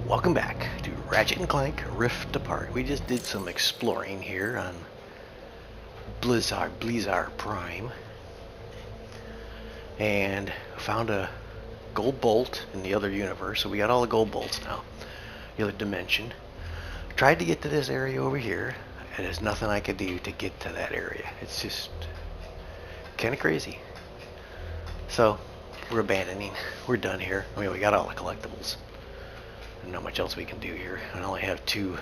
Welcome back to Ratchet and Clank Rift Apart. We just did some exploring here on Blizzard Prime and found a gold bolt in the other universe. So we got all the gold bolts now, the other dimension. Tried to get to this area over here, and there's nothing I could do to get to that area. It's just kind of crazy. So we're abandoning. We're done here. I mean, we got all the collectibles. There's not much else we can do here. I only have two.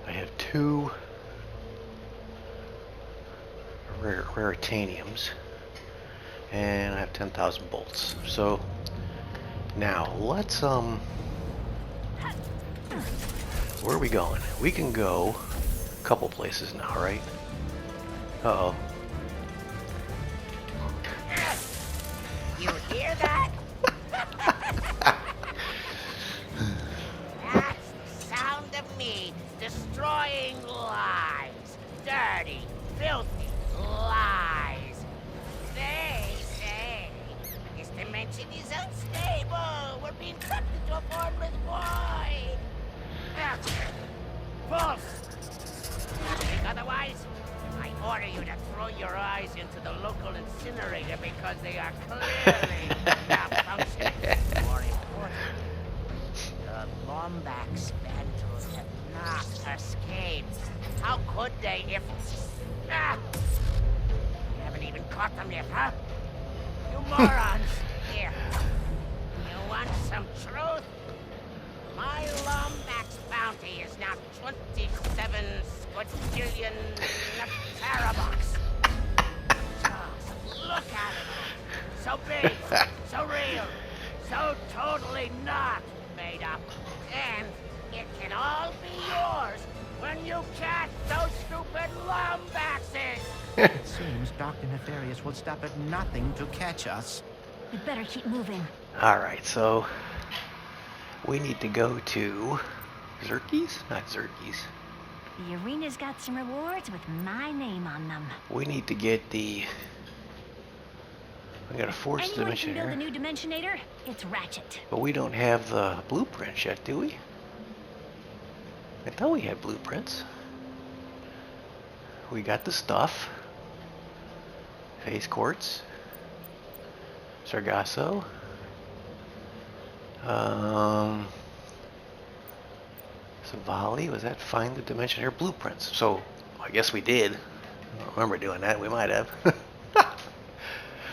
I have two raritaniums, and I have 10,000 bolts. So now let's where are we going? We can go a couple places now, right? Uh-oh. You hear that? That's the sound of me destroying lives. Dirty, filthy lies. They say this dimension is unstable. We're being sucked into a formless void. False. Think otherwise? I order you to throw your eyes into the local incinerator because they are clearly malfunctioning. More important, the Lombax Vandals have not escaped. How could they if... You haven't even caught them yet, huh? You morons! Here. You want some truth? My Lombax bounty is now 27 squadrillion terabucks. Just look at it. So big, so real, so totally not made up. And it can all be yours when you catch those stupid Lombaxes. It seems Dr. Nefarious will stop at nothing to catch us. We better keep moving. Alright, so we need to go to Zerkies? Not Zerkies. The arena's got some rewards with my name on them. We need to get the... We got a force Anyone dimension can build here. a new Dimensionator? It's Ratchet. But we don't have the blueprints yet, do we? I thought we had blueprints. We got the stuff. Phase quartz. Sargasso. Savali, was that find the Dimensionator blueprints? So, I guess we did. I don't remember doing that. We might have.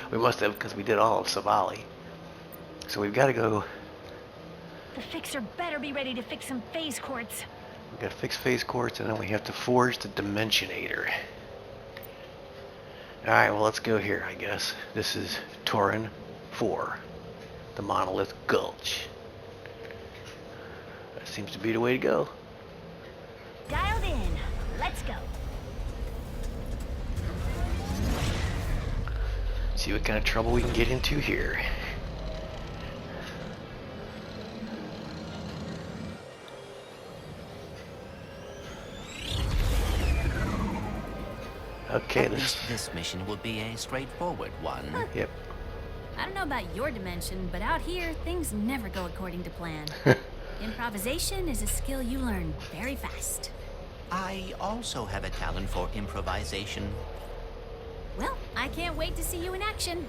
We must have, because we did all of Savali. So we've got to go... The fixer better be ready to fix some phase quartz. We've got to fix phase quartz, and then we have to forge the Dimensionator. Alright, well, let's go here, I guess. This is Torren 4, the Monolith Gulch. That seems to be the way to go. Dialed in. Let's go. See what kind of trouble we can get into here. Okay, At least this mission will be a straightforward one. Yep. I don't know about your dimension, but out here, things never go according to plan. Improvisation is a skill you learn very fast. I also have a talent for improvisation. Well, I can't wait to see you in action.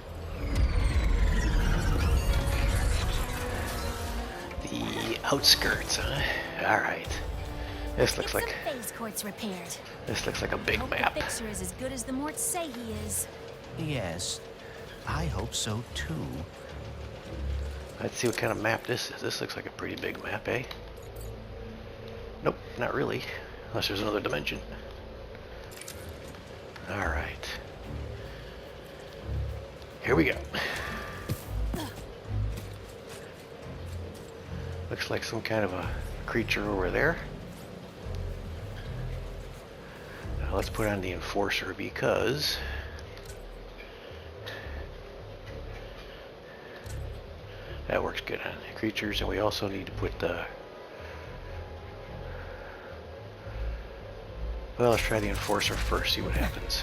The outskirts, huh? Alright. This looks Get like... some phase quartz repaired. This looks like a big Hope map. the fixer is as good as the Morts say he is. Yes, I hope so too. Let's see what kind of map this is. This looks like a pretty big map, eh? Nope, not really. Unless there's another dimension. Alright. Here we go. Looks like some kind of a creature over there. Now let's put on the Enforcer because... that works good on creatures, and we also need to put the... Well, let's try the Enforcer first, see what happens.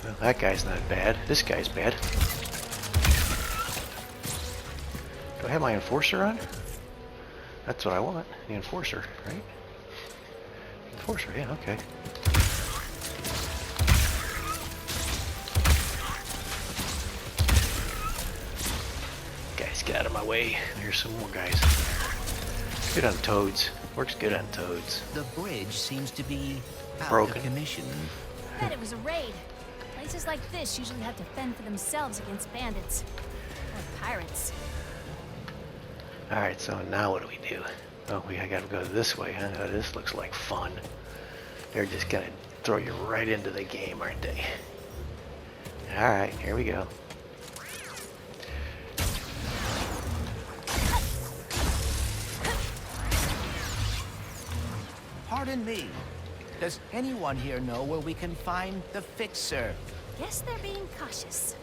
Well, that guy's not bad. This guy's bad. Do I have my enforcer on? That's what I want. The enforcer, right? Enforcer, yeah, okay. Guys, get out of my way. There's some more guys. Good on toads. Works good on toads. The bridge seems to be out Broken. of commission. Bet it was a raid. Places like this usually have to fend for themselves against bandits. Or pirates. Alright, so now what do we do? Oh, I gotta go this way, huh? Oh, this looks like fun. They're just gonna throw you right into the game, aren't they? Alright, here we go. Pardon me. Does anyone here know where we can find the fixer? Guess they're being cautious.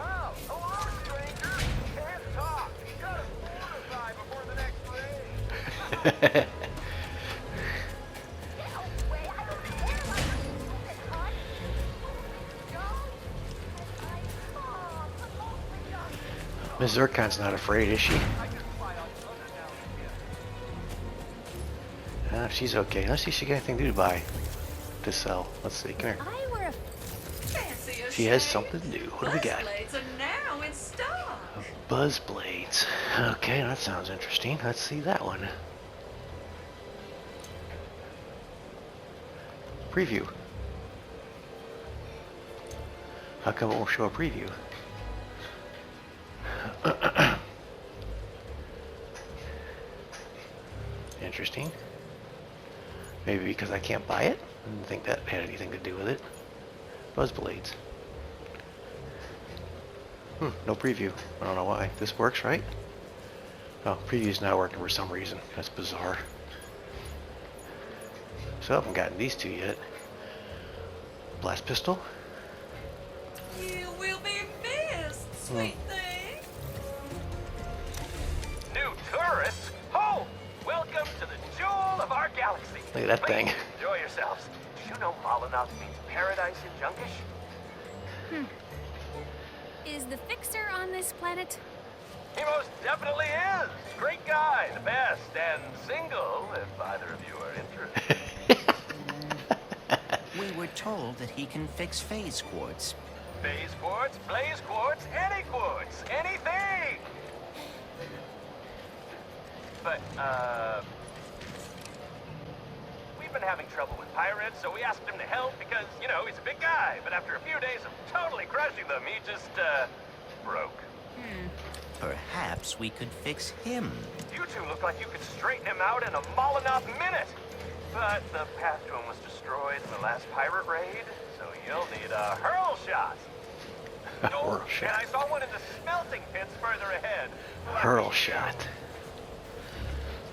Oh, hello, stranger. Can't talk. Gotta fortify before the next raid. Miss Zircon's not afraid, is she? She's okay. Let's see if she got anything to buy. To sell. Let's see. Come here. I were a She has something new. What do we got? Blades are now in stock. Buzz blades. Okay, that sounds interesting. Let's see that one. Preview. How come it won't show a preview? Interesting. Maybe because I can't buy it? I didn't think that had anything to do with it. Buzz blades. No preview. I don't know why. This works, right? Oh, preview's not working for some reason. That's bizarre. So I haven't gotten these two yet. Blast pistol. You will be missed, sweet thing. New tourists? Oh, welcome to the jewel of our galaxy. Look at that Please, thing. Enjoy yourselves. Do you know Molyneux means paradise in Junkish? Is the fixer on this planet? He most definitely is. Great guy, the best, and single, if either of you are interested. We were told that he can fix phase quartz. Phase quartz, blaze quartz, any quartz, anything! But, we've been having trouble with pirates, so we asked him to help because, you know, he's a big guy. But after a few days of totally crushing them, he just, broke. Perhaps we could fix him. You two look like you could straighten him out in a Molyneux minute. But the path to him was destroyed in the last pirate raid, so you'll need a Hurlshot. Hurlshot. And I saw one in the smelting pits further ahead. Hurlshot.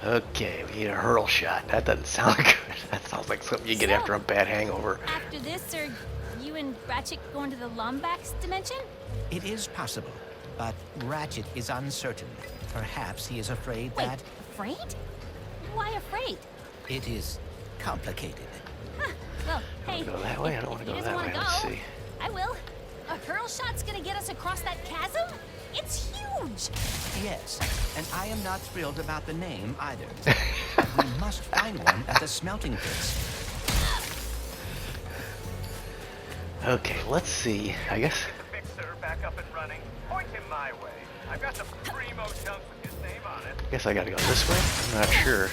Okay, we need a Hurlshot. That doesn't sound good. That sounds like something you get after a bad hangover. After this, are you and Ratchet going to the Lombax dimension? It is possible, but Ratchet is uncertain. Perhaps he is afraid Wait, that afraid? Why afraid? it is complicated. Huh. Well, hey, go that way? I don't if wanna he go doesn't that wanna way. Let's go, see. I will. A Hurlshot's gonna get us across that chasm? It's huge! Yes, and I am not thrilled about the name either. We must find one at the smelting pits. Okay, let's see. I guess. The fixer back up and running. Point him my way. I've got some primo chunk with his name on it. I gotta go this way. I'm not sure.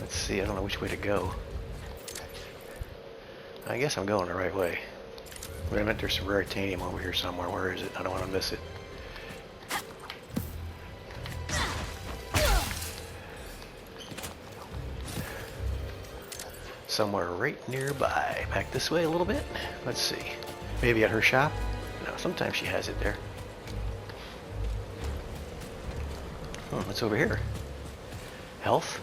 Let's see. I don't know which way to go. I guess I'm going the right way. Wait a minute. There's some raritanium over here somewhere. Where is it? I don't want to miss it. Somewhere right nearby. Back this way a little bit. Let's see. Maybe at her shop? No, sometimes she has it there. What's over here? Health?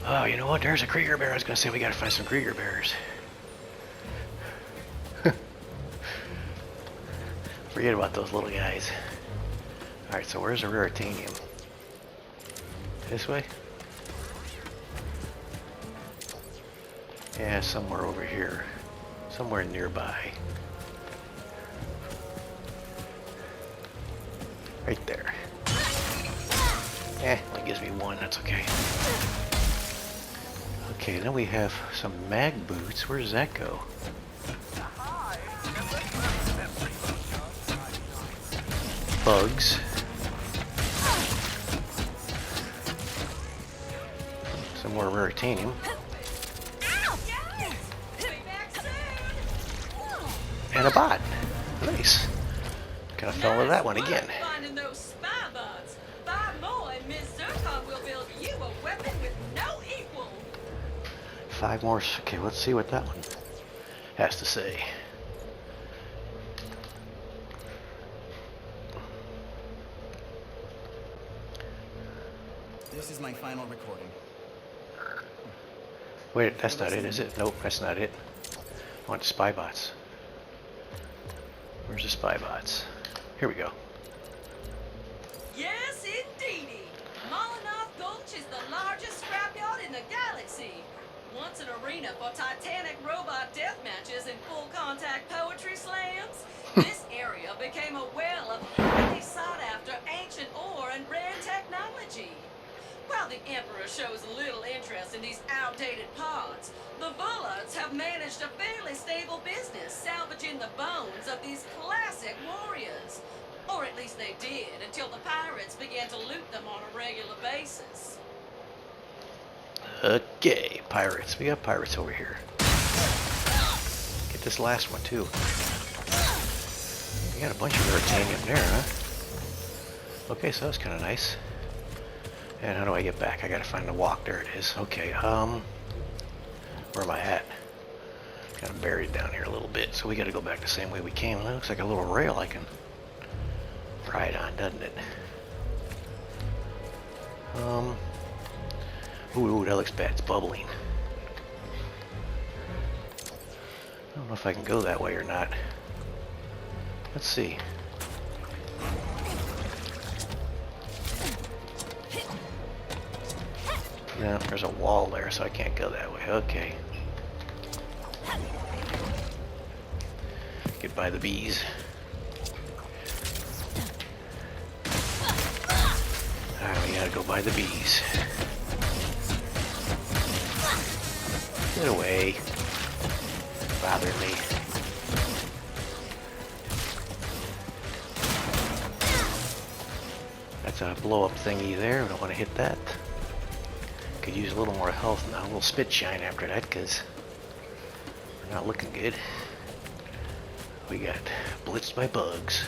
Oh, you know what? There's a Krieger bear. I was going to say we got to find some Krieger bears. Forget about those little guys. Alright, so where's the raritanium? This way? Yeah, somewhere over here. somewhere nearby. Right there. Only gives me one, that's okay. Okay, then we have some mag boots. Where does that go? Bugs. Some more Veritanium. And a bot. Nice. Kind of fell into that one again. Finding those spy bots. Buy more and Miss Zircon will build you a weapon with no equal. 5 more. Okay, let's see what that one has to say. This is my final recording. Wait, that's not it, is it? Nope, that's not it. I want the spy bots. Where's the spy bots? Here we go. Yes, indeedy. Molinoff Gulch is the largest scrapyard in the galaxy. Once an arena for titanic robot death matches and full contact poetry slams, this area became a well of highly sought after ancient ore and rare technology. While the Emperor shows little interest in these outdated parts, the Bullards have managed a fairly stable business salvaging the bones of these classic warriors. Or at least they did, until the pirates began to loot them on a regular basis. Okay, pirates. We got pirates over here. Get this last one too. We got a bunch of Veritanium there, huh? Okay, so that's kind of nice. And how do I get back? I gotta find the walk. There it is. Okay, where am I at? Kind of buried down here a little bit, so we gotta go back the same way we came. That looks like a little rail I can ride on, doesn't it? Ooh, that looks bad. It's bubbling. I don't know if I can go that way or not. Let's see. No, there's a wall there, so I can't go that way. Okay. Get by the bees. Alright, we gotta go by the bees. Get away. Bother me. That's a blow-up thingy there. We don't want to hit that. Could use a little more health now. A little spit shine after that, because we're not looking good. We got blitzed by bugs.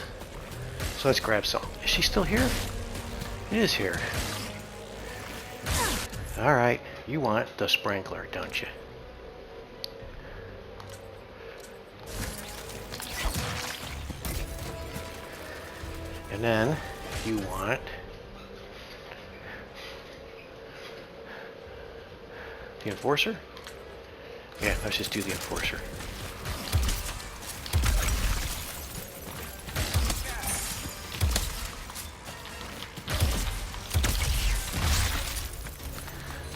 So let's grab some. Is she still here? It is here. Alright, you want the sprinkler, don't you? And then you want the enforcer? Yeah, let's just do the enforcer.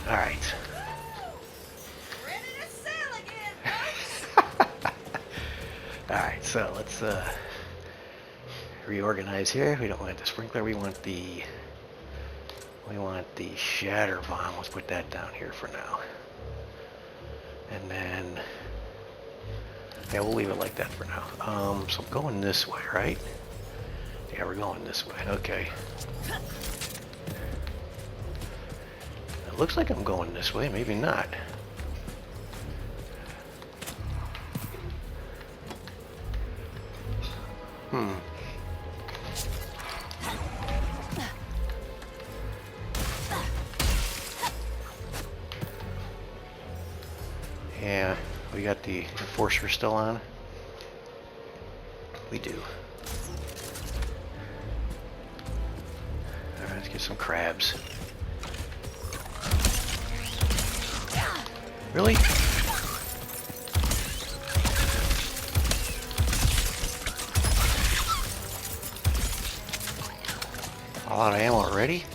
Alright. Ready to sail again, folks. Alright, so let's reorganize here. We don't want the sprinkler, we want the shatter bomb. Let's put that down here for now. And then yeah, we'll leave it like that for now. So I'm going this way, right? Yeah, we're going this way. Okay. It looks like I'm going this way, maybe not. Yeah, we got the enforcer still on. We do. Alright, let's get some crabs. Really? All out of ammo already?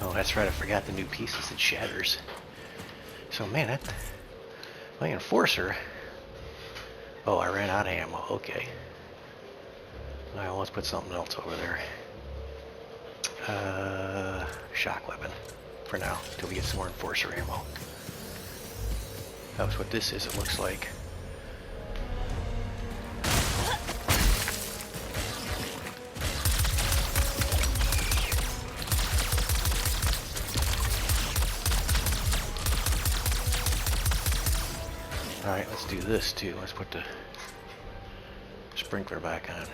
Oh, that's right. I forgot the new pieces. It shatters. So, man, that... My enforcer... Oh, I ran out of ammo. Okay. Alright, let's put something else over there. Shock weapon. For now, until we get some more enforcer ammo. That's what this is, it looks like. Alright, let's do this too. Let's put the sprinkler back on.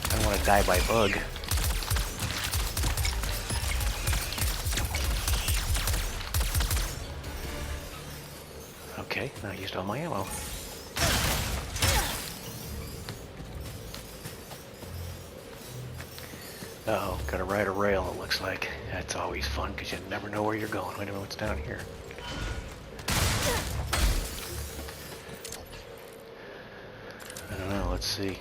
I don't want to die by bug. Okay, I used all my ammo. Uh-oh, gotta ride a rail, it looks like. That's always fun, because you never know where you're going. Wait a minute, what's down here? I don't know, let's see.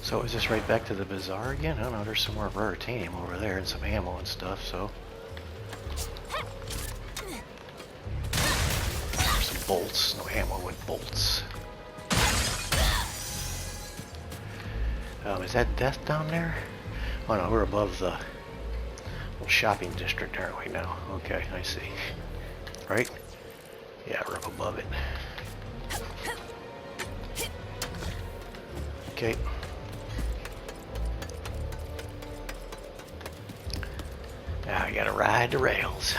So is this right back to the bazaar again? I don't know, there's some more titanium over there and some ammo and stuff, so. There's some bolts, no ammo with bolts. Is that death down there? Oh no, we're above the little shopping district, aren't we now? Okay, I see. Right? Yeah, we're up above it. Okay. Now I gotta ride the rails.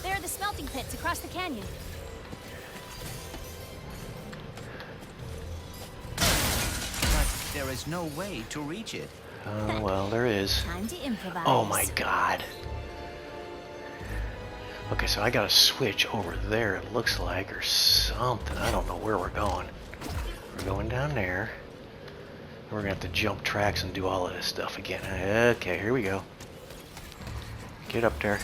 There are the smelting pits across the canyon. But there is no way to reach it. Oh, well, there is. Time to improvise. Oh my god. Okay, so I got a switch over there, it looks like, or something. I don't know where we're going. We're going down there. We're gonna have to jump tracks and do all of this stuff again. Okay, here we go. Get up there.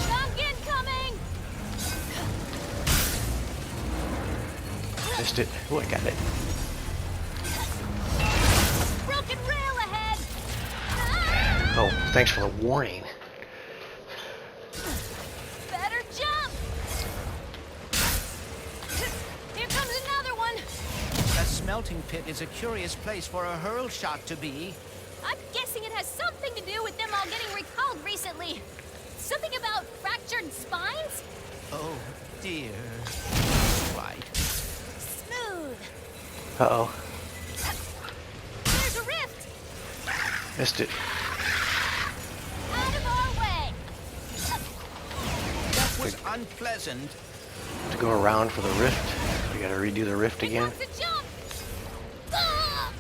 Chunk incoming! Missed it. Oh, I got it. Broken rail ahead! Oh, thanks for the warning. Better jump! Here comes another one! A smelting pit is a curious place for a Hurlshot to be. I'm guessing it has something to do with them all getting recalled recently. Something about fractured spines? Oh, dear. Right. Smooth. Uh-oh. There's a rift! Missed it. Out of our way! That was unpleasant. To go around for the rift. We gotta redo the rift Here again. comes the jump! Ah!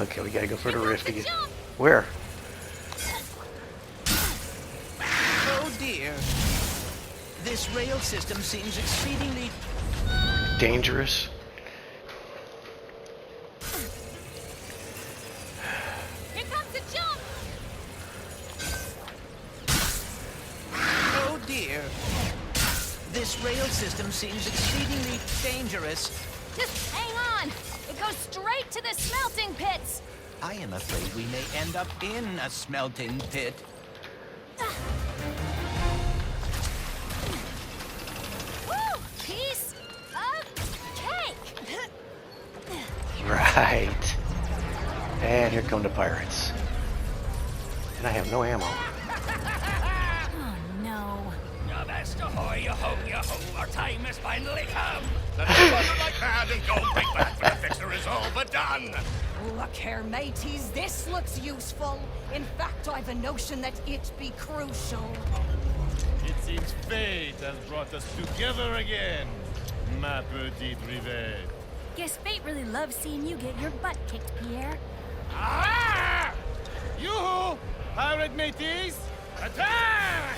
Okay, we gotta go for the rift Here comes again. the jump! Where? Oh, dear. This rail system seems exceedingly... Dangerous. Here comes the jump! Oh, dear. This rail system seems exceedingly dangerous. Just hang on! It goes straight to the smelting pits! I am afraid we may end up in a smelting pit. Woo! Piece of cake! Right. And here come the pirates. And I have no ammo. Oh no. Now that's the ho-yo-ho, our time has finally come. Let us run like mad and go right back for the fixer is all but done. Look here, mateys, this looks useful. In fact, I've a notion that it be crucial. It seems fate has brought us together again, ma petite Rivet. Guess fate really loves seeing you get your butt kicked, Pierre. Ah! Yoo-hoo! Pirate mateys! Attack!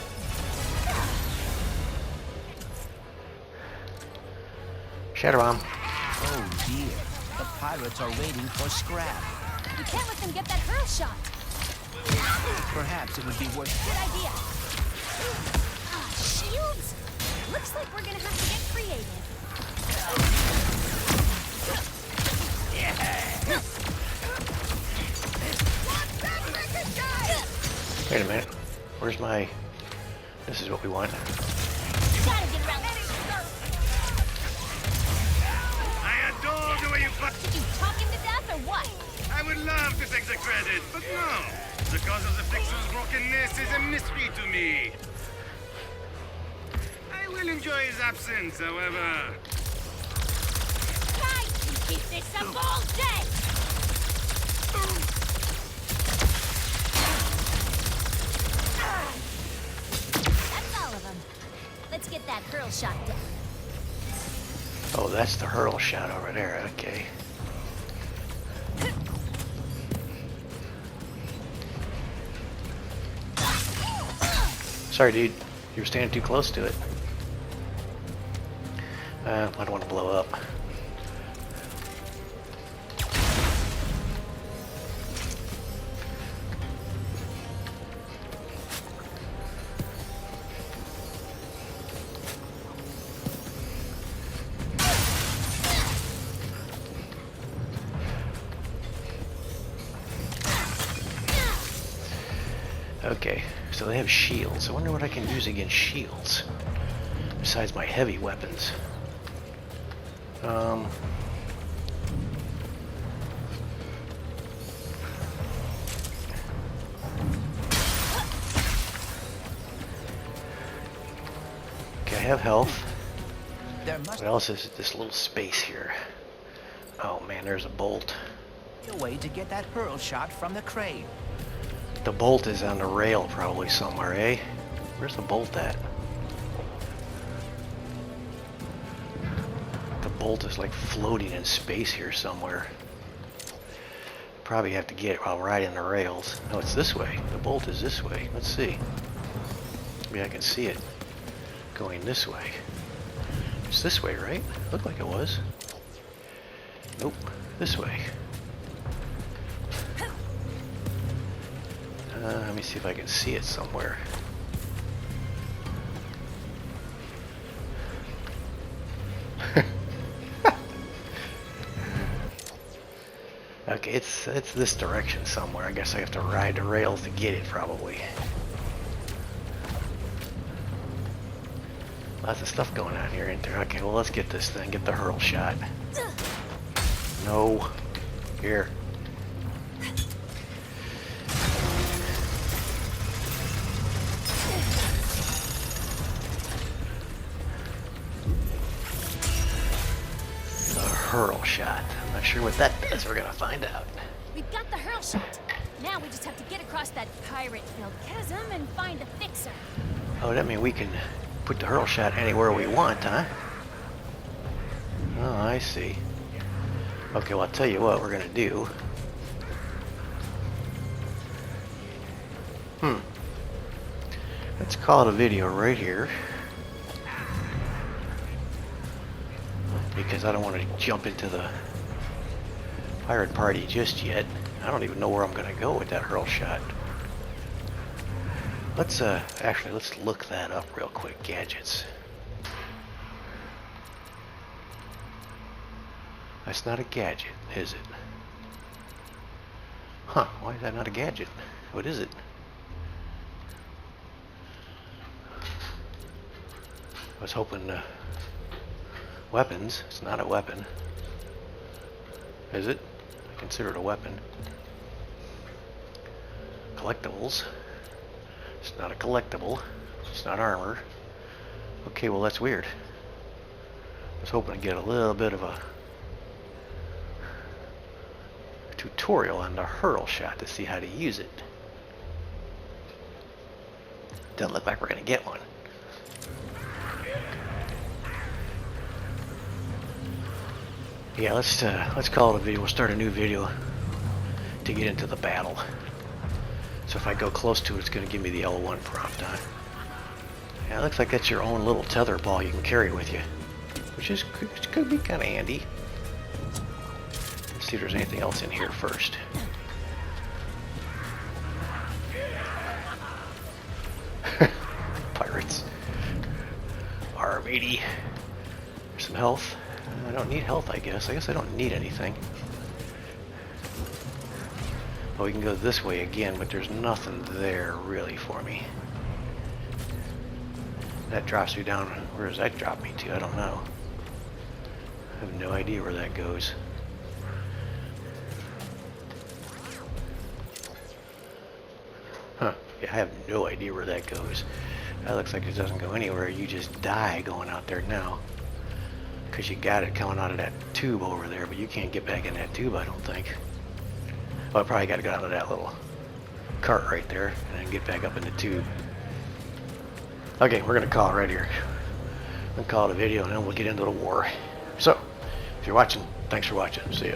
Shatter bomb. Oh dear. The pirates are waiting for scrap. We can't let them get that Hurlshot. Perhaps it would be worth... Good idea. Shields? Looks like we're gonna have to get creative. Wait a minute. Where's my... This is what we want. Gotta get around that. I adore the way you fuck. Did you talk him to death or what? I would love to take the credit, but no. The cause of the fixer's brokenness is a mystery to me. I will enjoy his absence, however. Guys, we keep this up all day! That's all of them. Let's get that Hurlshot down. Oh, that's the Hurlshot over there. Okay. Sorry, dude. You were standing too close to it. I don't want to blow up. Okay, so they have shields. I wonder what I can use against shields, besides my heavy weapons. Okay, I have health. There must What else is this little space here? Oh man, there's a bolt. be a way to get that Hurlshot from the crate. The bolt is on the rail probably somewhere, eh? Where's the bolt at? The bolt is like floating in space here somewhere. Probably have to get it while riding the rails. No, it's this way. The bolt is this way. Let's see. Maybe I can see it going this way. It's this way, right? Looked like it was. Nope. This way. Let me see if I can see it somewhere. Okay, it's this direction somewhere. I guess I have to ride the rails to get it, probably. Lots of stuff going on here, ain't there? Okay, well, let's get this thing. Get the Hurlshot. No. Here. Hurlshot. I'm not sure what that does. We're gonna find out. We've got the Hurlshot. Now we just have to get across that pirate-filled chasm and find the fixer. Oh, that means we can put the Hurlshot anywhere we want, huh? Oh, I see. Okay, well, I'll tell you what we're gonna do. Let's call it a video right here. Because I don't want to jump into the pirate party just yet. I don't even know where I'm going to go with that Hurlshot. Let's actually let's look that up real quick. Gadgets. That's not a gadget, is it? Huh, why is that not a gadget? What is it? I was hoping weapons. It's not a weapon. Is it? I consider it a weapon. Collectibles. It's not a collectible. It's not armor. Okay, well, that's weird. I was hoping to get a little bit of a tutorial on the Hurlshot to see how to use it. Doesn't look like we're going to get one. Yeah, let's call it a video. We'll start a new video. to get into the battle. So if I go close to it, it's going to give me the L1 prompt on. Yeah, it looks like that's your own little tether ball you can carry with you, which could be kind of handy. Let's see if there's anything else in here first. Pirates. R80. There's some health. I don't need health, I guess. I guess I don't need anything. Oh, we can go this way again, but there's nothing there really for me. That drops me down. Where does that drop me to? I don't know. I have no idea where that goes. Huh. Yeah, I have no idea where that goes. That looks like it doesn't go anywhere. You just die going out there now. Because you got it coming out of that tube over there, but you can't get back in that tube, I don't think. Well, I probably got to get out of that little cart right there and then get back up in the tube. Okay, we're going to call it right here. We'll call it a video and then we'll get into the war. So, if you're watching, thanks for watching. See ya.